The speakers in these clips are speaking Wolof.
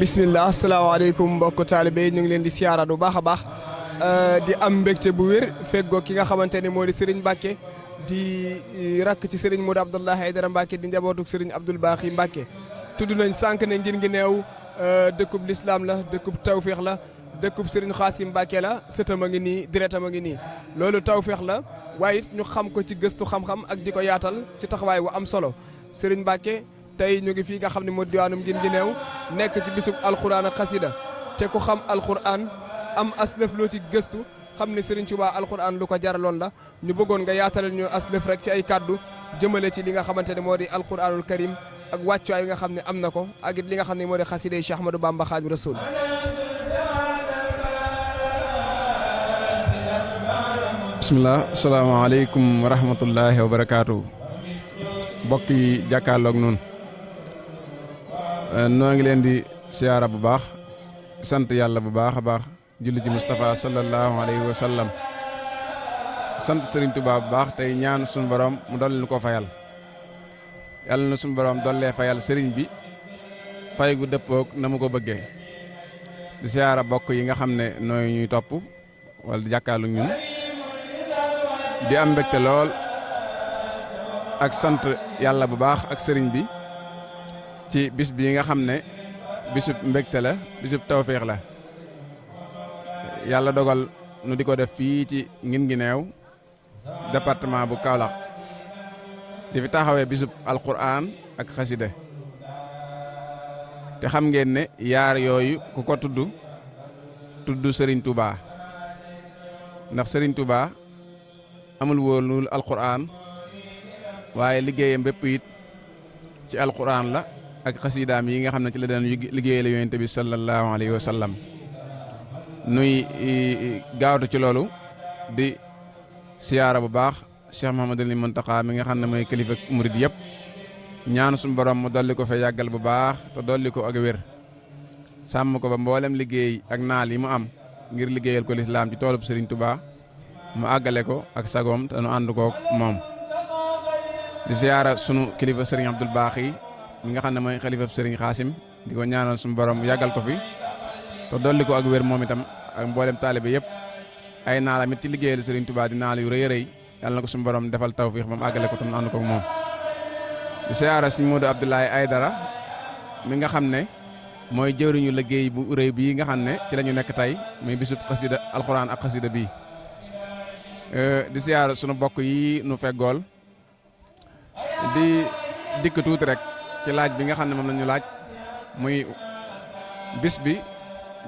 bismillah asalaamaaleykum mbokk taalibe ñu ngi leen di siyaara bu baax a baax di am mbégte bu wér feggoo ki nga xamante ne moo di Serigne Mbacke di rakk ci Serigne Modou Abdoulaye Aïdara Mbacke di njabootuk Serigne Abdoul Baaxi Mbacke tudd nañ sànq ne ngir ngi neew dëkkub lislaam la dëkkub tawféex la dëkkub Serigne Xaasim Mbacke la sëtam a ngi nii deretam a ngi nii loolu tawféex la waaye it ñu xam ko ci gëstu xam-xam ak di ko yaatal ci taxawaay wu am solo Serigne Mbacke tey ñu ngi fii nga xam ne moo diwaanum ngir ngi neew nekk ci bisub alxuraan ak xasida te ku xam alxuraan am aslëf loo ci gëstu xam ne Serigne Touba alxuraan lu ko jaraloon la ñu bëggoon nga yaatalal ñu aslëf rek ci ay kàddu jëmale ci li nga xamante ne moo di alxuraanul karim ak wàccuwaay yi nga xam ne am na ko ak it li nga xam ne moo di xasida Cheikh Ahmadou Bamba Xaadimu Rasuul. bisimilah asalaamaaleykum wa rahmatullahi wa barakaatu. mbokk yi jàkkaarloog noonu noo ngi leen di siyaara bu baax sant yàlla bu baax a baax julli ci Moustapha sallallahu alayhi wa sallam sant Serigne Touba bu baax tey ñaan suñu borom mu dolli nu ko fayal yàlla na suñu borom dollee fayal Serigne bi fay gu dëppoog na mu ko bëggee di siyaara bokk yi nga xam ne nooy ñuy topp wala di jàkkaarloog ñun di am mbégte lool ak sant yàlla bu baax ak sëriñ bi ci bis bii nga xam ne bisub mbégte la bisub tawféex la yàlla dogal nu di ko def fii ci ngin ngi neew département bu Kaolack di fi taxawee bisub alquran ak xasida te xam ngeen ne yaar yooyu ku ko tudd sëriñ Touba ndax sëriñ Touba amul woon lu alquran waaye liggéeyam bépp it ci alquran la ak xasidaam yi nga xam ne ci la daan liggéey la yonent bi sallallahu alayhi wa sallam nuy gaawtu ci loolu di siyaara bu baax Cheikh Mouhamadul Mountakha mi nga xam ne mooy kilifa murid yëpp ñaan suñu borom mu dolli ko fa yàggal bu baax te dolli ko ak wér sàmm ko ba mboolem liggéey ak naal yi mu am ngir liggéeyal ko lislaam ci toolub Serigne Touba mu àggale ko ak sagoom te nu ànd kook moom di siyaara sunu kilifa Serigne Abdoul Baaxi mi nga xam ne mooy xalifa Serigne Xaasim di ko ñaanal suñu borom yàggal ko fi te dolli ko ak wér moom itam ak mboolem taalibe yëpp ay naalam it ci liggéeyal Serigne Touba di naal yu rëy a rëy yàlla na ko suñu borom defal tawfiix ba mu àggale ko te nu ànd kook moom di siyaara Serigne Modou Abdoulaye Aïdara mi nga xam ne mooy jëwriñu liggéey bu rëy bii nga xam ne ci la ñu nekk tey muy bisub xasida alxuraan ak xasida bii di siyaara sunu bokk yi nu feggool di dikk tuuti rek ci laaj bi nga xam ne moom la ñu laaj muy bis bi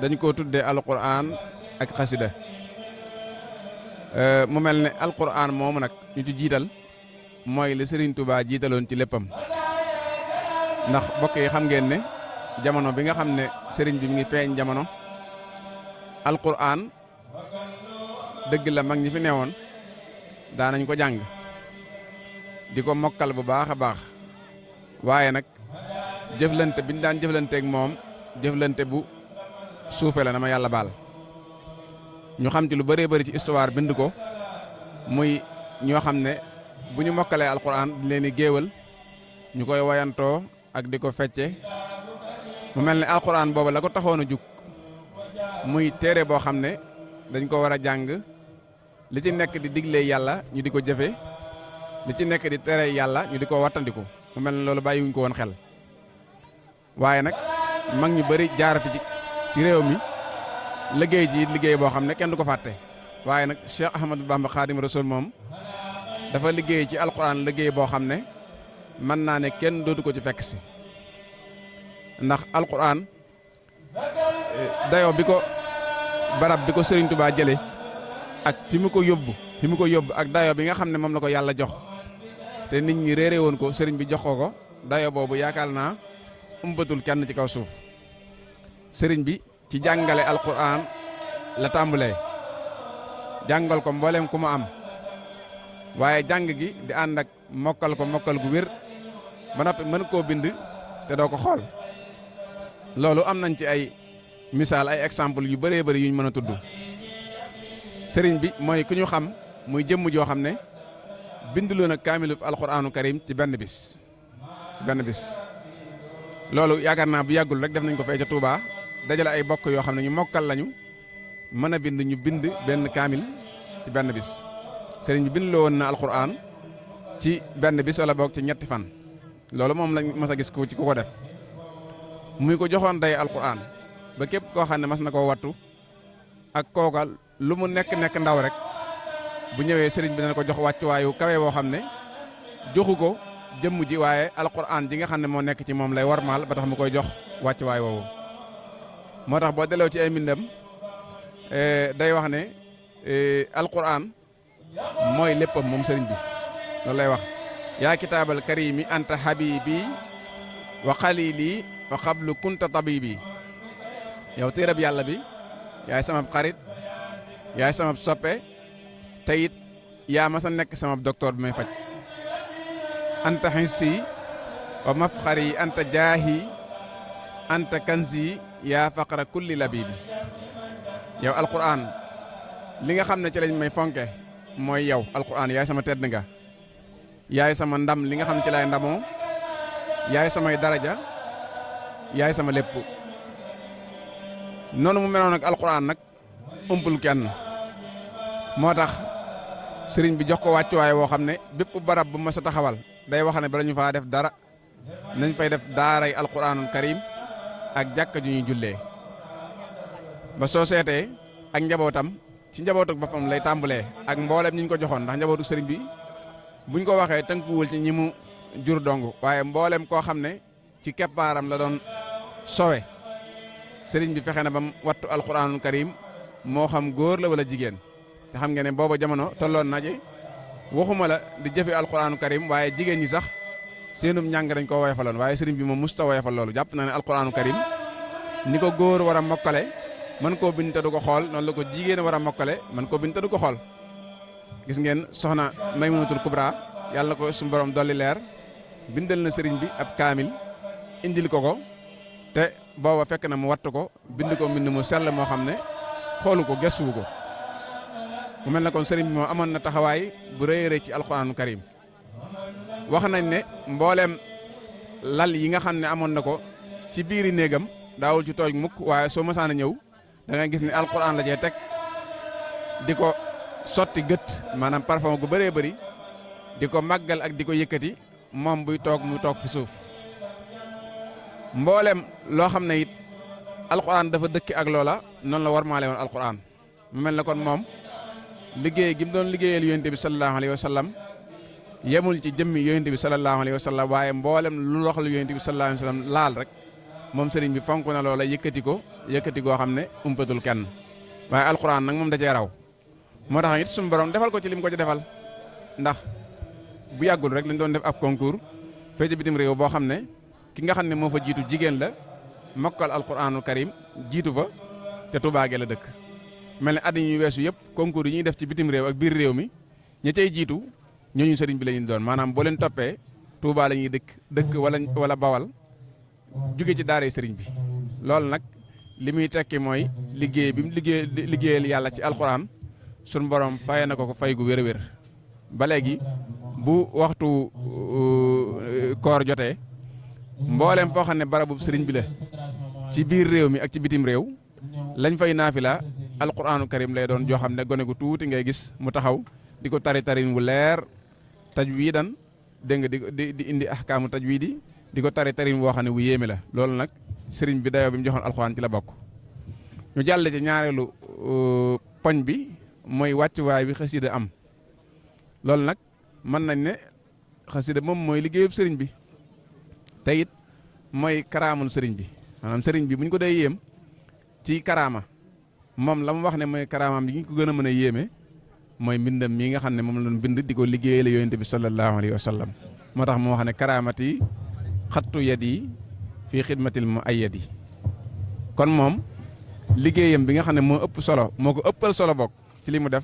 dañ koo tuddee alquran ak xasida mu mel ne alquran moomu nag ñu ci jiital mooy li Serigne Touba jiitaloon ci léppam ndax bokk yi xam ngeen ne jamono bi nga xam ne Serigne bi mi ngi feeñ jamono alquran dëgg la mag ñi fi newoon daanañ ko jàng di ko mokkal bu baax a baax waaye nag jëflante biñ daan jëflanteeg moom jëflante bu suufe la na ma yàlla baal ñu xam ci lu bëree bëri ci histoire bind ko muy ñoo xam ne bu ñu mokkalee alquran di leen di géewal ñu koy wayantoo ak di ko fecce mu mel ne alquran boobu la ko taxoon a jug muy téere boo xam ne dañ ko war a jàng li ci nekk di digle yàlla ñu di ko jëfe li ci nekk di tere yàlla ñu di ko wattandiku mu mel ne loolu bàyyiwuñ ko woon xel waaye nag mag ñu bëri jaar fi ci réew mi liggéey ci liggéey boo xam ne kenn du ko fàtte waaye nag Cheikh Ahmadou Bamba Xaadimu Rasuul moom dafa liggéey ci alquran liggéey boo xam ne mën naa ne kenn dootu ko ci fekk si ndax alquran dayoo bi ko barab bi ko Serigne Touba jële ak fi mu ko yóbbu ak dayoo bi nga xam ne moom la ko yàlla jox te nit ñi réere woon ko Serigne bi jox ko dayoo boobu yaakaar naa umbatul kenn ci kaw suuf Serigne bi ci jàngale alquran la tàmbalee jàngal ko mboolem ku mu am waaye jàng gi di ànd ak mokkal gu wér ba noppi mën koo bind te doo ko xool loolu am nañ ci ay misaal ay exemple yu bëree bëri yuñ mën a tudd sëriñ bi mooy ku ñu xam muy jëmm joo xam ne binduloo na kaamilu alquraanu karim ci benn bis loolu yaakaar naa bu yàggul rek def nañ ko fee ca Touba dajale ay bokk yoo xam ne ñu mokkal lañu mën a bind ñu bind benn kaamil ci benn bis sëriñ bi bind loo woon na alquran ci benn bis wala boog ci ñetti fan loolu moom lañ mas a gis ku ci ku ko def muy ko joxoon day alquran ba képp koo xam ne mas na koo wattu ak kooka lu mu nekk ndaw rek bu ñëwee sëriñ bi dana ko jox wàccuwaayu kawe boo xam ne joxu ko jëmm ji waaye alquran ji nga xam ne moo nekk ci moom lay warmaal ba tax mu koy jox wàccuwaay woowu moo tax boo delloo ci ay mbindam day wax ne alquran mooy léppam moom sëriñ bi loolu lay wax yaa kitaabal karimi anta habibi wa xalili wa xablu kunta tabibi yow téerab yàlla bi yaay sama xarit yaay sama soppe te it yaa ma sa nekk sama docteur bi may faj anta hissi wa mafxari anta jaahi anta kanzi yaa faqra kulli labibi yow alquran li nga xam ne ci lañ may fonke mooy yow alquran yaay sama tedd nga yaay sama ndam li nga xam ne ci laay ndamoo yaay samay daraja yaay sama lépp noonu mu meloon nag alquran nag umpul kenn moo tax sëriñ bi jox ko wàccuwaay woo xam ne bépp barab bu ma sa taxawal day wax ne bala ñu faa def dara nañ fay def daaray alquranul karim ak jàkka ju ñuy jullee ba soo seetee ak njabootam ci njabootuk boppam lay tàmbalee ak mboolem ñi ñu ko joxoon ndax njabootu sëriñ bi buñ ko waxee tënkuwul ci ñi mu jur dong waaye mboolem koo xam ne ci keppaaram la doon sowe sëriñ bi fexe na ba mu wattu alquranul karim moo xam góor la wala jigéen te xam nga ne booba jamono tolloon na ci waxuma la di jëfe alquranul karim waaye jigéen ñi sax seenum njàng dañ koo woyofaloon waaye sëriñ bi moom musta woyofal loolu jàpp na ne alquranul karim ni ko góor war a mokkale mën koo bind te du ko xool noonu la ko jigéen war a mokkale mën koo bind te du ko xool gis ngeen soxna Maymunatul Kubra yàlla na ko suñu borom dolli leer bindal na sëriñ bi ab kaamil indil ko te booba fekk na mu wattu ko bind ko mbind mu sell moo xam ne xoolu ko gëstuwu ko mu mel na kon sëriñ bi moo amoon na taxawaay bu rëy rëy ci alquranul karim wax nañ ne mbooleem lal yi nga xam ne amoon na ko ci biiri néegam daawul ci tooj mukk waaye soo masaan a ñëw da nga gis ne alquran la cee teg di ko sotti gët maanaam parfum gu bëree bëri di ko màggal ak di ko yëkkati moom buy toog muy toog fi suuf mboolem loo xam ne it alquran dafa dëkk ak loola noonu la warmaale woon alquran mu mel na kon moom liggéey gi mu doon liggéeyal yonent bi sallallahu alayhi wa sallam yemul ci jëmmi yonent bi sallallahu alayhi wa sallam waaye mboolem lu loxal yonent bi sallallahu alayhi wa sallam laal rek moom sëriñ bi fonk na loola yëkkati goo xam ne umpatul kenn waaye alquran nag moom da cee raw moo tax it suñu borom defal ko ci lim ko ci defal ndax bu yàggul rek lañ doon def ab concours fee ci bitim réew boo xam ne ki nga xam ne moo fa jiitu jigéen la mokkal alquranul karim jiitu fa te Touba ge la dëkk mel ne at yi ñuy weesu yëpp concours yi ñuy def ci bitim réew ak biir réew mi ña cay jiitu ñooñu sëriñ bi la ñuy doon maanaam boo leen toppee Touba la ñuy dëkk wala Bawal jóge ci daaree sëriñ bi loolu nag li muy tekki mooy liggéey bi mu liggéeyal yàlla ci alxuraan sunu borom faye na ko fay gu wér a wér ba léegi bu waxtu koor jotee mboolem foo xam ne barabu sëriñ bi la ci biir réew mi ak ci bitim réew lañ fay naafila alquraanu karim lay doon joo xam ne gone gu tuuti ngay gis mu taxaw di ko tarin wu leer tajwiidan dégg nga di indi ahkaamu tajwiidi di ko tarin woo xam ne wu yéeme la loolu nag sëriñ bi dayoo bi mu joxoon alxuraan ci la bokk. ñu jàll ci ñaareelu poñ bi mooy wàccuwaay bi xasida am loolu nag mën nañ ne xasida moom mooy liggéeyub sëriñ bi te it mooy karaamul sëriñ bi maanaam sëriñ bi bu ñu ko dee yéem ci karaama moom la mu wax ne mooy karaamaam yi ñu ko gën a mën a yéeme mooy mbindam mii nga xam ne moom la doon bind di ko liggéeyal yonent bi sallallahu alayhi wa sallam moo tax mu wax ne karaamati xattu yadi fii xidmatil mu ay yadi kon moom liggéeyam bi nga xam ne moo ëpp solo moo ko ëppal solo bokk ci li mu def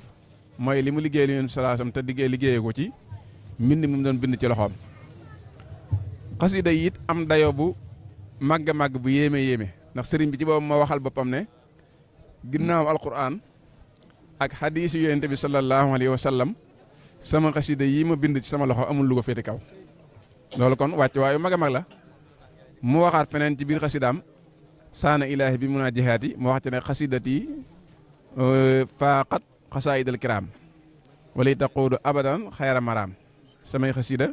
mooy li mu liggéeyal yonent bi sallallahu alayhi wa sallam te liggéeyee ko ci mbind mi mu doon bind ci loxoom xasida yi it am dayo bu màgg bu yéeme ndax sëriñ bi ci boobu moo waxal boppam ne ginnaaw alquran ak xadiis yu yonent bi sallallahu alayhi wa sallam sama xasida yi ma bind ci sama loxo amul lu ko féete kaw loolu kon wàcc waayu mag a mag la mu waxaat feneen ci biir xasidaam saana ilaahi bi mun a jihaati mu wax ci ne xasidati faaqat xasaayidal kiraam wala taquudu abadan xayra maraam samay xasida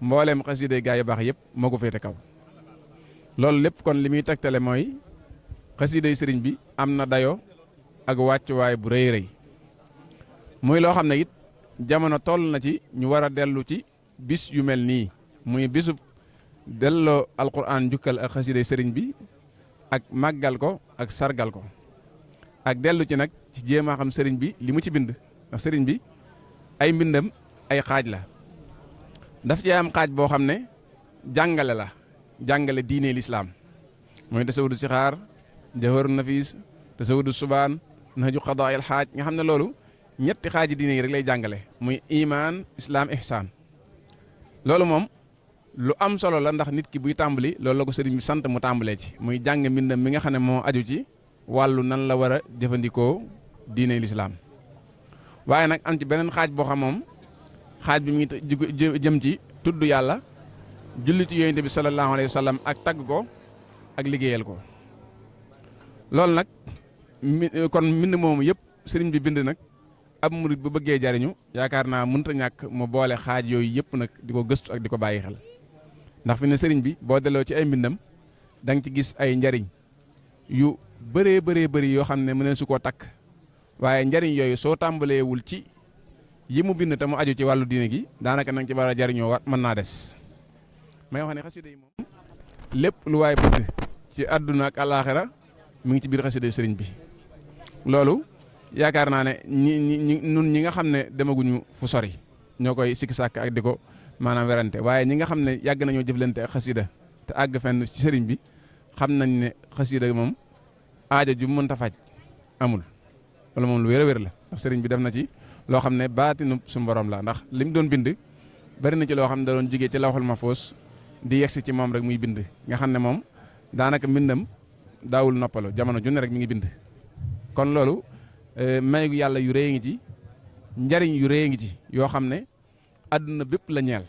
mbooleem xasida gaa yu baax yëpp moo ko féete kaw. loolu lépp kon li muy tegtale mooy xasiday sëriñ bi am na dayo ak wàccuwaay bu rëy rëy muy loo xam ne it jamono toll na ci ñu war a dellu ci bis yu mel nii muy bisub delloo alquran njukkal ak xasiday sëriñ bi ak màggal ko ak sargal ko ak dellu ci nag ci jéem a xam sëriñ bi li mu ci bind ndax sëriñ bi ay mbindam ay xaaj la daf ci am xaaj boo xam ne jàngale la jàngale diine lislaam mooy tasawudu sixaar jawharu nafis tasawudu subaan nahju qadaa'il xaaj nga xam ne loolu ñetti xaaji diine yi rek lay jàngale muy imaan islaam ihsaan loolu moom lu am solo la ndax nit ki buy tàmbali loolu la ko sëriñ bi sant mu tàmbalee ci muy jàng mbindam mi nga xam ne moo aju ci wàllu nan la war a jëfandikoo diine lislaam waaye nag am ci beneen xaaj boo xam moom xaaj bi mi ngi jëm ci tudd yàlla julli ci yonent bi sallallahu alayhi wa sallam ak tagg ko ak liggéeyal ko loolu nag kon mbind moomu yëpp sëriñ bi bind nag ab murit bu bëggee jariñu yaakaar naa mënta ñàkk mu boole xaaj yooyu yëpp nag di ko gëstu ak di ko bàyyi xel ndax fi ne sëriñ bi boo delloo ci ay mbindam da nga ci gis ay njariñ yu bëree bëri yoo xam ne mënee su koo takk waaye njariñ yooyu soo tàmbaleewul ci yi mu bind te mu aju ci wàllu diine gi daanaka nang ci war a jariñoo wat mën naa des may wax ne xasida yi moom lépp lu waay bëgg ci àdduna ak àllaaxira mi ngi ci biir xasida sëriñ bi loolu yaakaar naa ne ñi nga xam ne demaguñu fu sori ñoo koy sikki sàkk ak di ko maanaam werante waaye ñi nga xam ne yàgg nañoo jëflante ak xasida te àgg fenn ci sëriñ bi xam nañ ne xasida moom aaja ju mënta faj amul loolu moom lu wér a wér la ndax sëriñ bi def na ci loo xam ne baatinu suñu borom la ndax li mu doon bind bari na ci loo xam ne da doon jugee ci lawxul mahfuus di yegsi ci moom rek muy bind nga xam ne moom daanaka mbindam daawul noppalu jamono junne rek mi ngi bind kon loolu mayu yàlla yu rëy ngi ci njariñ yu rëy ngi ci yoo xam ne àdduna bépp la ñeel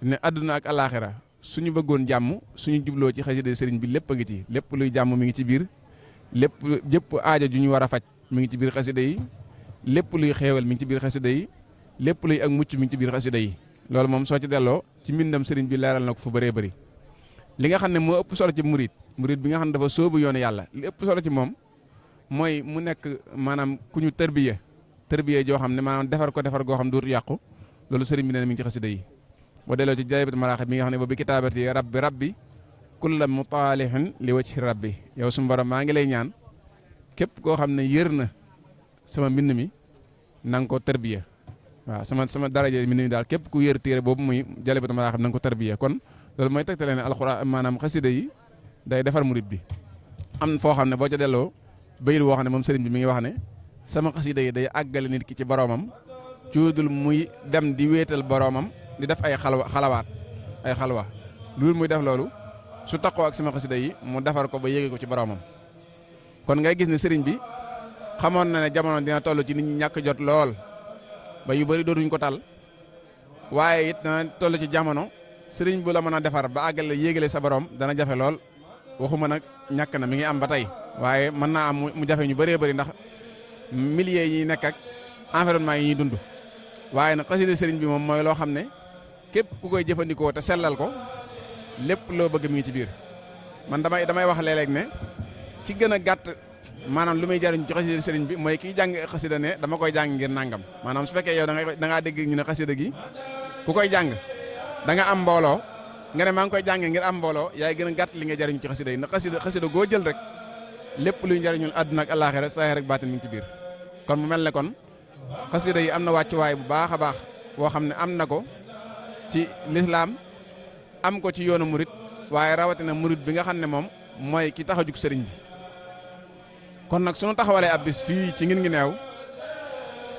ne àdduna ak alaaxira suñu bëggoon jàmm suñu jubloo ci xasida sëriñ bi lépp a ngi ci lépp luy jàmm mi ngi ci biir lépp jëpp aaja ju ñu war a faj mi ngi ci biir xasida yi lépp luy xeewal mi ngi ci biir xasida yi lépp luy ak mucc mi ngi ci biir xasida yi loolu moom soo ci delloo ci mbindam sëriñ bi leeral na ko fu bëree bëri li nga xam ne moo ëpp solo ci murit bi nga xam ne dafa sóobu yoonu yàlla li ëpp solo ci moom mooy mu nekk maanaam ku ñu tërbiye joo xam ne maanaam defar goo xam dootu yàqu loolu sëriñ bi nee na mi ngi ci xasida yi boo delloo ci Jaalibatul Maraaxib mi nga xam ne boobu kitaabati rabbi kulla mutaalihin li wajhi rabbi yow suñu borom maa ngi lay ñaan képp koo xam ne yër na sama mbind mi na nga ko tërbiye waaw sama daraja mbind mi daal képp ku yër téere boobu muy Jaalibatul Maraaxib na nga ko tërbiye kon loolu mooy tegtale ne alxuraan maanaam xasida yi day defar murit bi am foo xam ne boo ca delloo bayit woo xam ne moom sëriñ bi mi ngi wax ne sama xasida yi day àggale nit ki ci boroomam cuudul muy dem di wéetal boroomam di def ay xalwa loolu muy def loolu su takkoo ak sama xasida yi mu defar ko ba yéege ko ci boroomam kon ngay gis ne sëriñ bi xamoon na ne jamono dina toll ci nit ñi ñàkk jot lool ba yu bari dootuñ ko tal waaye it dana toll ci jamono sëriñ bu la mën a defar ba àggale yéegale sa boroom dana jafe lool waxuma nag ñàkk na mi ngi am ba tey waaye mën naa am mu jafe ñu bëree bëri ndax milliers yi nekk ak environnement yi ñuy dund waaye nag xasida sëriñ bi moom mooy loo xam ne képp ku koy jëfandikoo te sellal ko lépp loo bëgg mi ngi ci biir man damay wax léeg-léeg ne ci gën a gàtt maanaam lu muy jariñ ci xasida sëriñ bi mooy kiy jàng xasida ne dama koy jàng ngir nangam maanaam su fekkee yow da ngaa dégg ñu ne xasida gi ku koy jàng da nga am mbooloo nga ne maa ngi koy jàng ngir am mbooloo yaay gën a gàtt li nga jariñ ci xasida yi ndax xasida goo jël rek lépp luy njariñul àdduna ak àllaaxira saa rek baatin mi ngi ci biir kon mu mel ne kon xasida yi am na wàccuwaay bu baax a baax boo xam ne am na ko ci lislaam am ko ci yoonu murit waaye rawatina murit bi nga xam ne moom mooy ki tax a jug sëriñ bi kon nag sunu taxawalee ab bis fii ci ngin ngi neew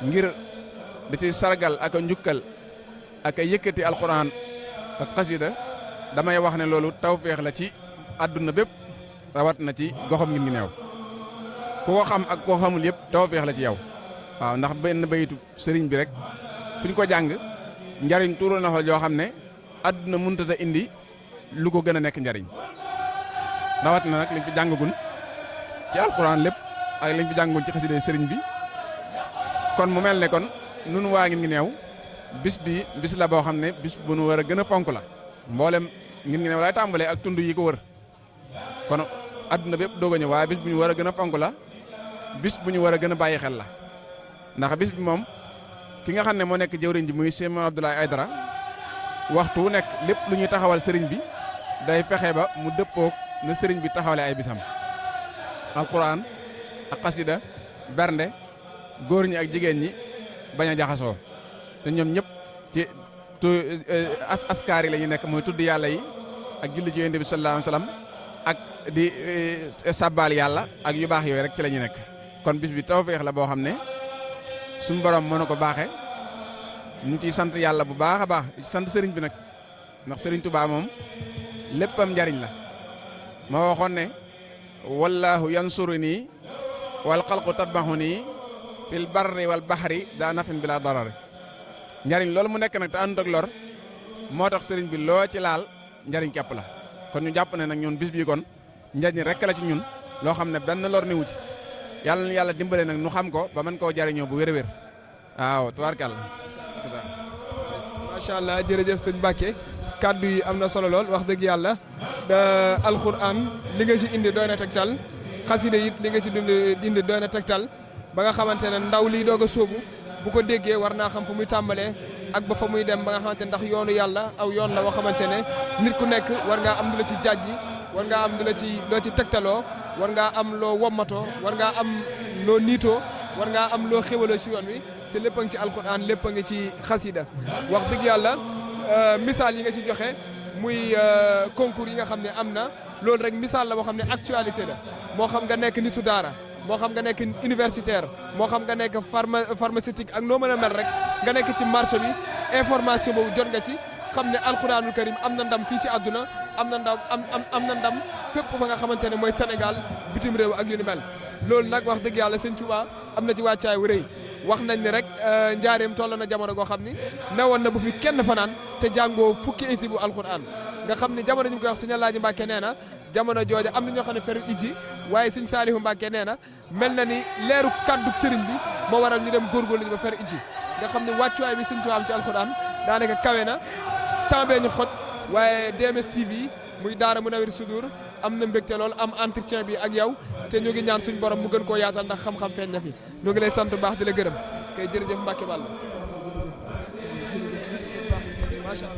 ngir di ci sargal ak a njukkal ak a yëkkati alxuraan ak xasida damay wax ne loolu tawféex la ci àdduna bépp rawat na ci goxam ngin ngi neew ku ko xam ak koo xamul yëpp tawféex la ci yow waaw ndax benn bayitu sëriñ bi rek fi ñu ko jàng njariñ tuuru na fa joo xam ne àdduna mënut a indi lu ko gën a nekk njariñ rawatina nag liñ fi jàngagul ci alxuraan lépp ak liñ fi jàngagul ci xasida sëriñ bi kon mu mel ne kon nun waa ngi neew bis bi bis la boo xam ne bis bu nu war a gën a fonk la mboolem ngir ngi neew lay tàmbalee ak tund yi ko wër kon adduna bépp doog a ñëw waaye bis bu ñu war a gën a fonk la bis bu ñu war a gën a bàyyi xel la ndax bis bi moom ki nga xam ne moo nekk jëwriñ ji muy Cheikh Abdoulaye Aïdara waxtu wu nekk lépp lu ñuy taxawal sëriñ bi day fexe ba mu dëppook na sëriñ bi taxawale ay bisam alquran ak xasida bernde góor ñi ak jigéen ñi bañ a jaxasoo te ñoom ñëpp ci askaar yi la ñu nekk mooy tudd yàlla yi ak julli ci yonent bi sallallahu alayhi wasallam ak di sàbbaal yàlla ak yu baax yooyu rek ci la ñu nekk kon bis bi tawfeex la boo xam ne suñu borom mën na ko baaxe ñu ciy sant yàlla bu baax a baax ci sant sëriñ bi nag ndax sëriñ Tuubaa moom léppam njariñ la ma waxoon ne wallahu yansuruni wal xalqu tatbahuni fil barri wal bahri daa nafin bila darari njariñ loolu mu nekk nag te àndut ak lor moo tax sëriñ bi loo ci laal njariñ képp la kon ñu jàpp ne nag ñun bis bii kon njariñ rek la ci ñun loo xam ne benn lor newu ci yàlla na yàlla dimbale nag nu xam ko ba mën koo jariñoo bu wér-wér waaw tubaarkàlla. macha allah jërëjëf sëñ Mbacke kaddu yi am na solo lool wax dëgg yàlla alxuraan li nga ci indi doy na tegtal xasida it li nga ci indi doy na tegtal ba nga xamante ne ndaw liy doog a sóobu bu ko déggee war naa xam fu muy tàmbalee ak ba fa muy dem ba nga xamante ne ndax yoonu yàlla aw yoon la boo xamante ne nit ku nekk war ngaa am lu la ci jàjji war ngaa am loo ci tegtaloo war ngaa am loo wommatoo war ngaa am loo niitoo war ngaa am loo xéwaloo ci yoon wi te lépp a ngi ci alxuraan lépp a ngi ci xasida wax dëgg yàlla misaal yi nga ci joxe muy concours yi nga xam ne am na loolu rek misaal la boo xam ne actualité la moo xam nga nekk nitu daara moo xam nga nekk universitaire moo xam nga nekk pharmaceutique ak noo mën a mel rek nga nekk ci marché bi information boobu jot nga ci xam ne alxuraanul karim am na ndam fii ci àdduna am na ndam am na ndam fépp fa nga xamante ne mooy Sénégal bitim réew ak yu ni mel loolu nag wax dëgg yàlla sëñ Tuubaa am na ci wàccaay wu rëy wax nañ ne rek njaareem toll na jamono goo xam ni newoon na bu fi kenn fanaan te jàngoo fukki isi bu alxuraan nga xam ne jamono ji mu koy wax sëñ Alaaji Mbàkke nee na jamono jooja am na ñoo xam ne feru iji waaye sëñ Saalihu Mbàkke nee na mel na ni leeru kàddu sëriñ bi moo waral ñu dem góorgóorlu ñu ba fer iji nga xam ne wàccuwaay bi sëñ Tuubaa am ci alxuraan daanaka kawe na temps bee ñu xoj waaye DMS TV muy daara Munawwir Sudur am na mbégte lool am entretien bi ak yow te ñu ngi ñaan suñu borom mu gën koo yaatal ndax xam-xam feeñ na fi ñu ngi lay sant bu baax di la gërëm kay jërëjëf Mbacke Balla macha Allah